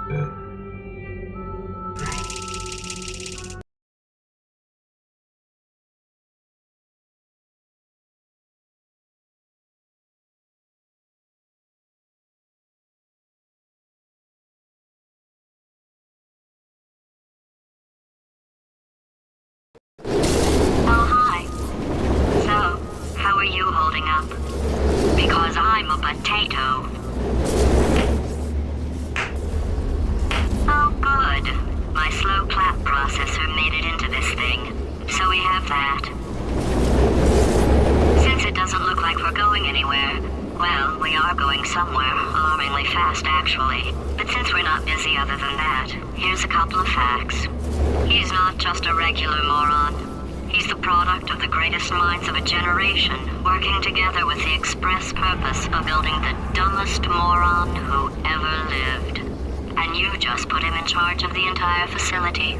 Oh, hi. So, how are you holding up? Because I'm a potato. Oh, good. My slow clap processor made it into this thing. So we have that. Since it doesn't look like we're going anywhere, well, we are going somewhere, alarmingly fast actually. But since we're not busy other than that, here's a couple of facts. He's not just a regular moron. He's the product of the greatest minds of a generation, working together with the express purpose of building the dumbest moron who ever lived. And you just put him in charge of the entire facility.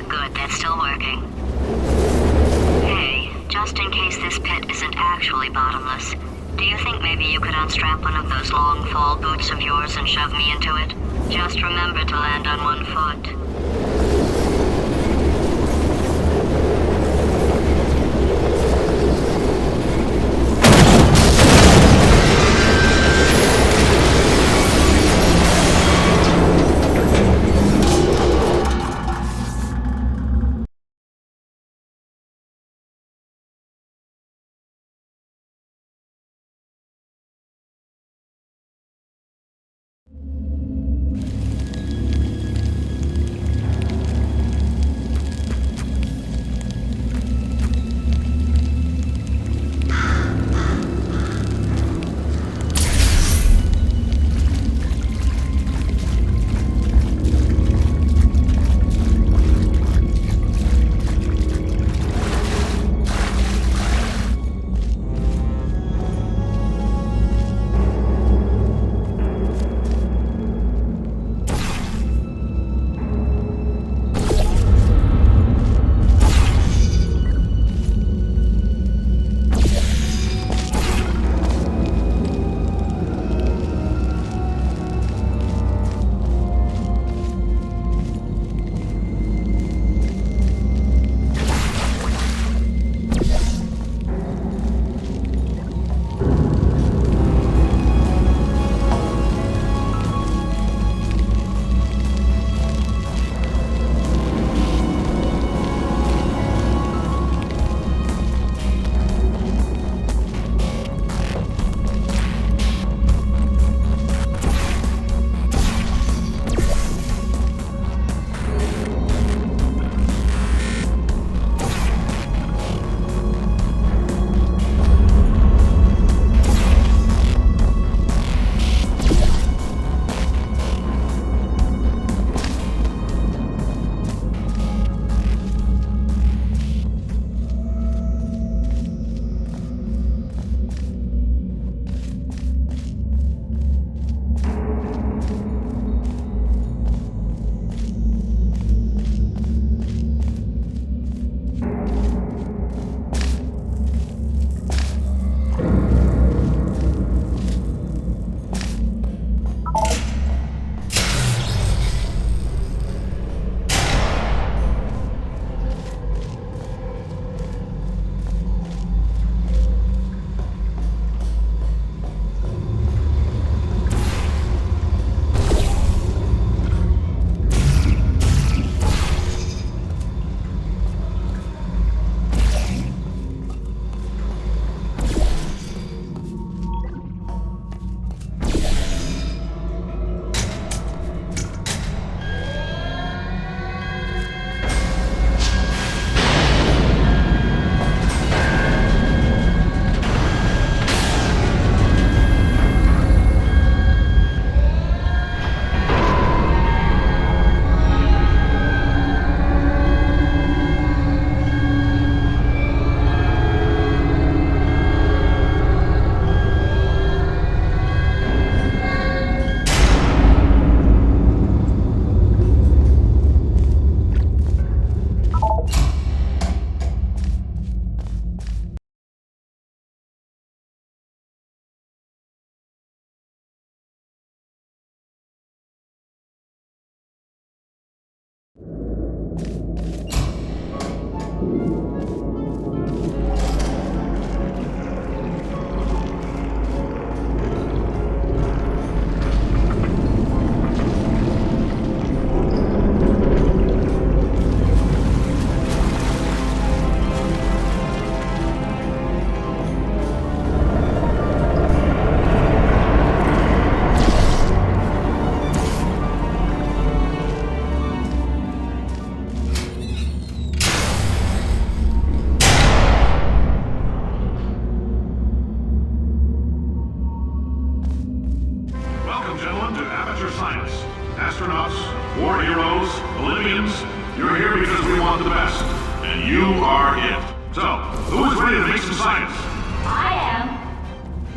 Good, that's still working. Hey, just in case this pit isn't actually bottomless, do you think maybe you could unstrap one of those long fall boots of yours and shove me into it? Just remember to land on one foot.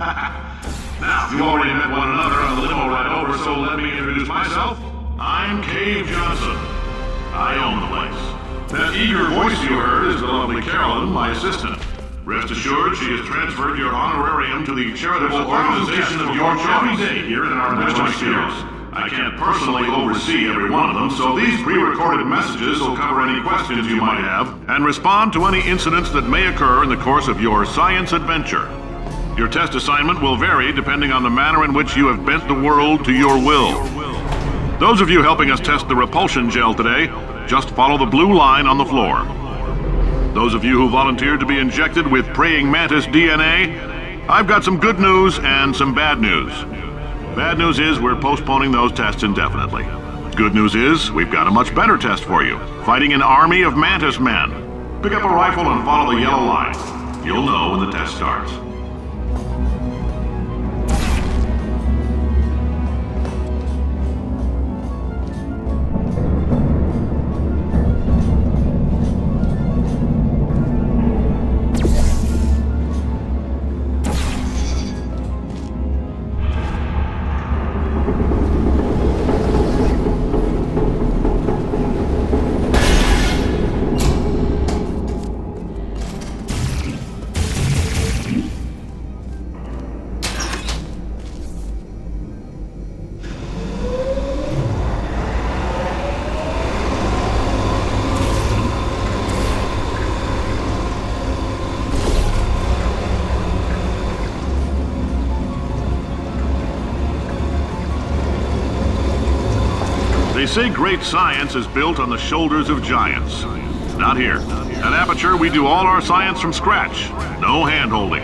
Now, you already met one another on the limo ride over, so let me introduce myself. I'm Cave Johnson. I own the place. That eager voice you heard is the lovely Carolyn, my assistant. Rest assured, she has transferred your honorarium to the charitable organization of your choice here in our Midwest Studios. I can't personally oversee every one of them, so these pre-recorded messages will cover any questions you might have and respond to any incidents that may occur in the course of your science adventure. Your test assignment will vary depending on the manner in which you have bent the world to your will. Those of you helping us test the repulsion gel today, just follow the blue line on the floor. Those of you who volunteered to be injected with praying mantis DNA, I've got some good news and some bad news. Bad news is we're postponing those tests indefinitely. Good news is we've got a much better test for you, fighting an army of mantis men. Pick up a rifle and follow the yellow line. You'll know when the test starts. They say great science is built on the shoulders of giants. Not here. At Aperture, we do all our science from scratch. No hand-holding.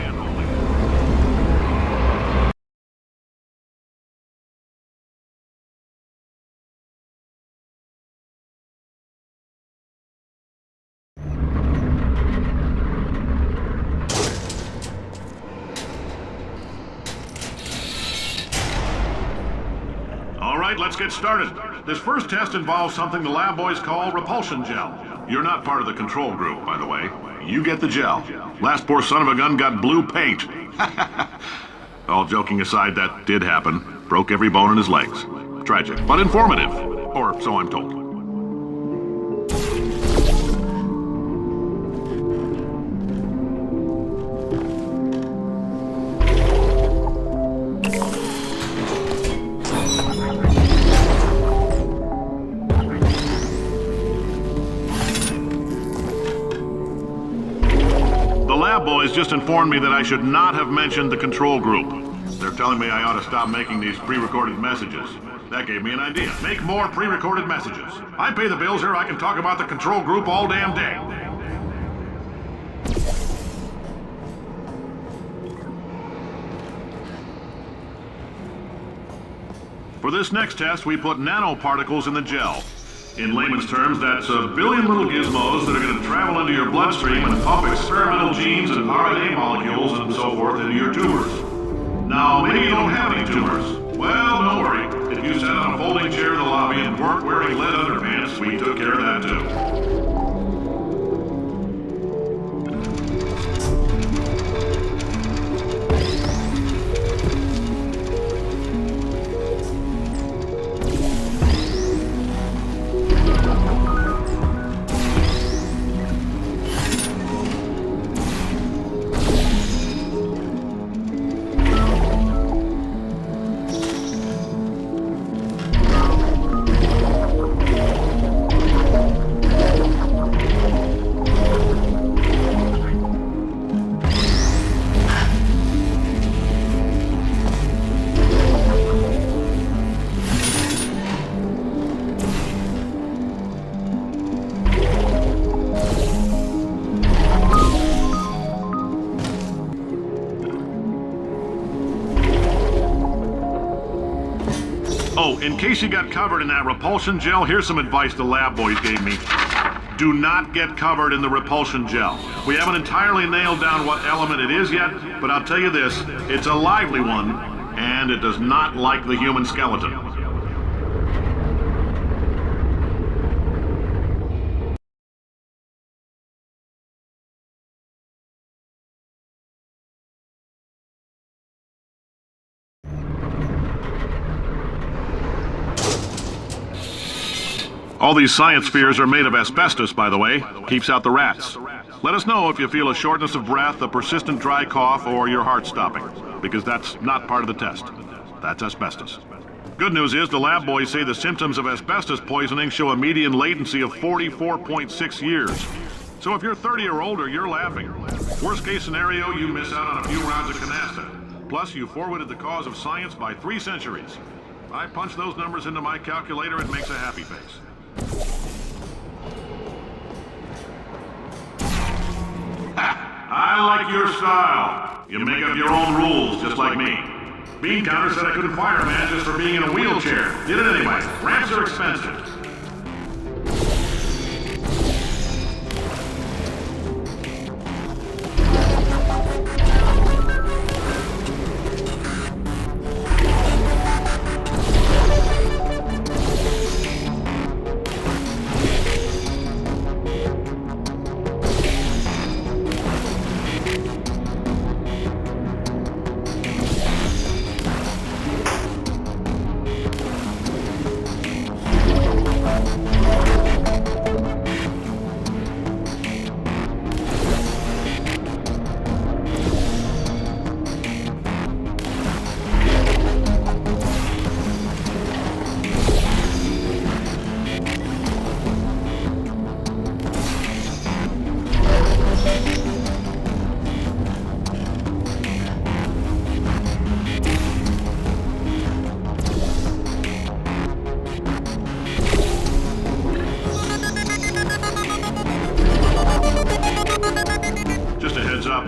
All right, let's get started. This first test involves something the lab boys call repulsion gel. You're not part of the control group, by the way. You get the gel. Last poor son of a gun got blue paint. All joking aside, that did happen. Broke every bone in his legs. Tragic, but informative. Or so I'm told. Boys just informed me that I should not have mentioned the control group. They're telling me I ought to stop making these pre-recorded messages. That gave me an idea. Make more pre-recorded messages. I pay the bills here, I can talk about the control group all damn day. For this next test, we put nanoparticles in the gel. In layman's terms, that's a billion little gizmos that are going to travel into your bloodstream and pump experimental genes and RNA molecules and so forth into your tumors. Now, maybe you don't have any tumors. Well, don't worry. If you sat on a folding chair in the lobby and weren't wearing lead underpants, we took care of that too. Oh, in case you got covered in that repulsion gel, here's some advice the lab boys gave me. Do not get covered in the repulsion gel. We haven't entirely nailed down what element it is yet, but I'll tell you this, it's a lively one, and it does not like the human skeleton. All these science spheres are made of asbestos, by the way. Keeps out the rats. Let us know if you feel a shortness of breath, a persistent dry cough, or your heart stopping, because that's not part of the test. That's asbestos. Good news is the lab boys say the symptoms of asbestos poisoning show a median latency of 44.6 years. So if you're 30 or older, you're laughing. Worst case scenario, you miss out on a few rounds of canasta. Plus, you forwarded the cause of science by 3 centuries. I punch those numbers into my calculator, it makes a happy face. I like your style. You make up your own rules, just like me. Bean Counter said I couldn't fire a man just for being in a wheelchair. Did it anyway. Ramps are expensive.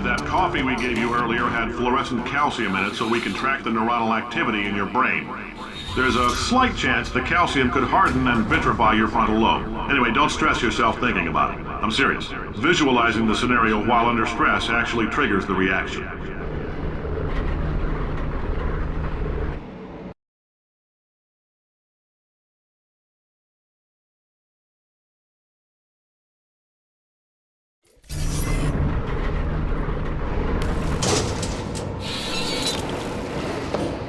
That coffee we gave you earlier had fluorescent calcium in it so we can track the neuronal activity in your brain. There's a slight chance the calcium could harden and vitrify your frontal lobe. Anyway, don't stress yourself thinking about it. I'm serious. Visualizing the scenario while under stress actually triggers the reaction.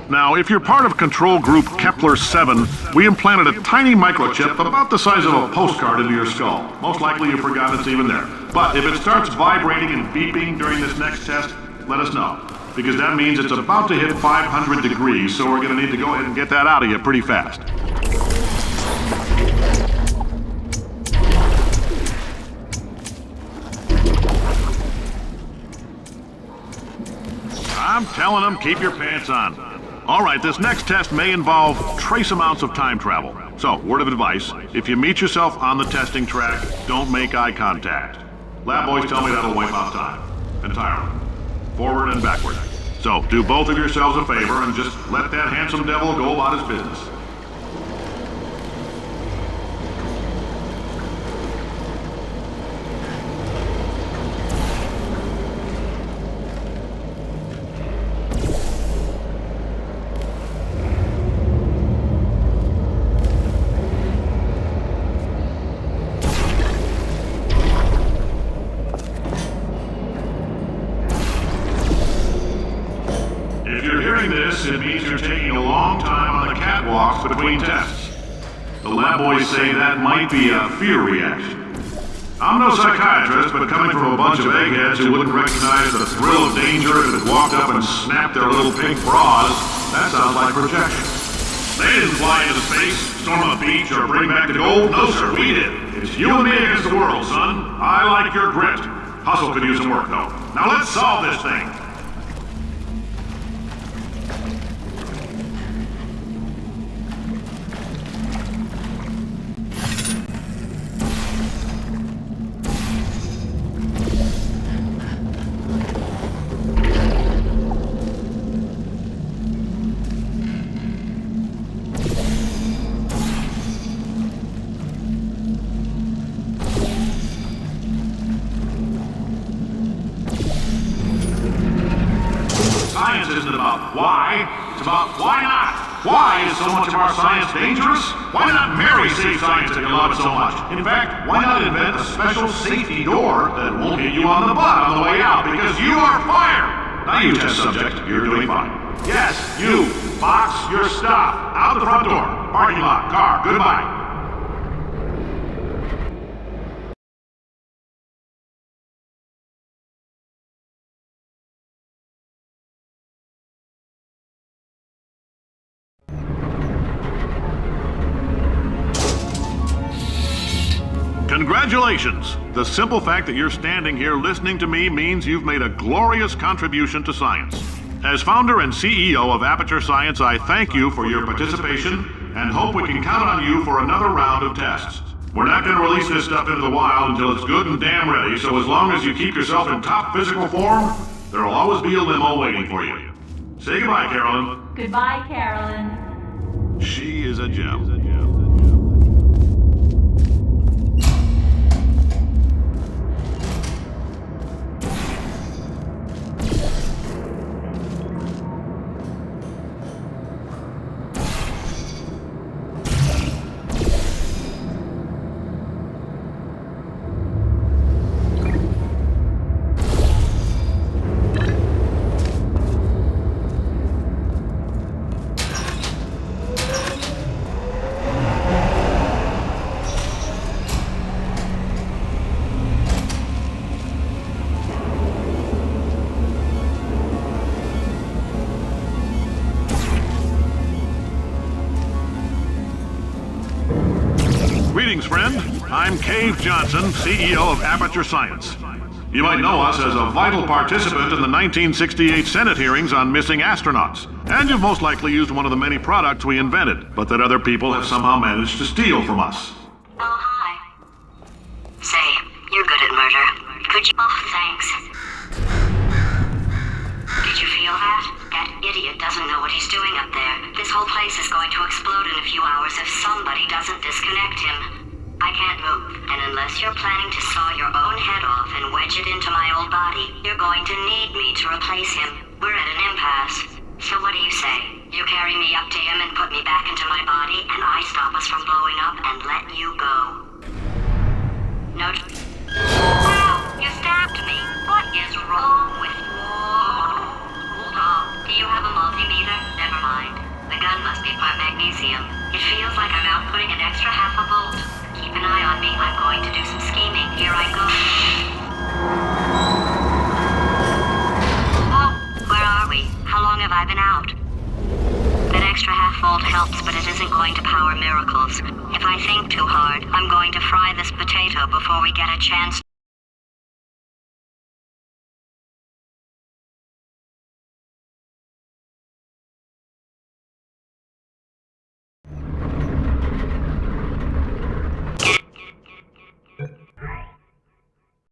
Now, if you're part of Control Group Kepler-7, we implanted a tiny microchip about the size of a postcard into your skull. Most likely you forgot it's even there. But if it starts vibrating and beeping during this next test, let us know. Because that means it's about to hit 500 degrees, so we're going to need to go ahead and get that out of you pretty fast. I'm telling them, keep your pants on. All right, this next test may involve trace amounts of time travel. So, word of advice, if you meet yourself on the testing track, don't make eye contact. Lab boys tell me that'll wipe out time. Entirely. Forward and backward. So, do both of yourselves a favor and just let that handsome devil go about his business. It means you're taking a long time on the catwalks between tests. The lab boys say that might be a fear reaction. I'm no psychiatrist, but coming from a bunch of eggheads who wouldn't recognize the thrill of danger if it walked up and snapped their little pink bras, that sounds like projection. They didn't fly into space, storm a beach, or bring back the gold. No, sir, we did. It's you and me against the world, son. I like your grit. Hustle could use some work, though. Now let's solve this thing. is so much of our science dangerous? Why not marry safe science if you love it so much? In fact, why not invent a special safety door that won't hit you on the butt on the way out because you are fired? Now you test subject, you're doing fine. Yes, you. Box your stuff. Out the front door. Parking lot. Car. Goodbye. Congratulations! The simple fact that you're standing here listening to me means you've made a glorious contribution to science. As founder and CEO of Aperture Science, I thank you for your participation and hope we can count on you for another round of tests. We're not going to release this stuff into the wild until it's good and damn ready, so as long as you keep yourself in top physical form, there'll always be a limo waiting for you. Say goodbye, Carolyn. Goodbye, Carolyn. She is a gem. Greetings, friend. I'm Cave Johnson, CEO of Aperture Science. You might know us as a vital participant in the 1968 Senate hearings on missing astronauts. And you've most likely used one of the many products we invented, but that other people have somehow managed to steal from us. Oh, hi. Say, you're good at murder. Could you... Oh, thanks. Did you feel that? That idiot doesn't know what he's doing up there. This whole place is going to explode in a few hours if somebody doesn't disconnect him. I can't move, and unless you're planning to saw your own head off and wedge it into my old body, you're going to need me to replace him. We're at an impasse. So what do you say? You carry me up to him and put me back into my body, and I stop us from blowing up and let you go. No... Wow! You stabbed me! What is wrong with you? Hold on. Do you have a multimeter? Never mind. The gun must be part magnesium. It feels like I'm outputting an extra half a volt. Keep an eye on me. I'm going to do some scheming. Here I go. Oh, where are we? How long have I been out? That extra half volt helps, but it isn't going to power miracles. If I think too hard, I'm going to fry this potato before we get a chance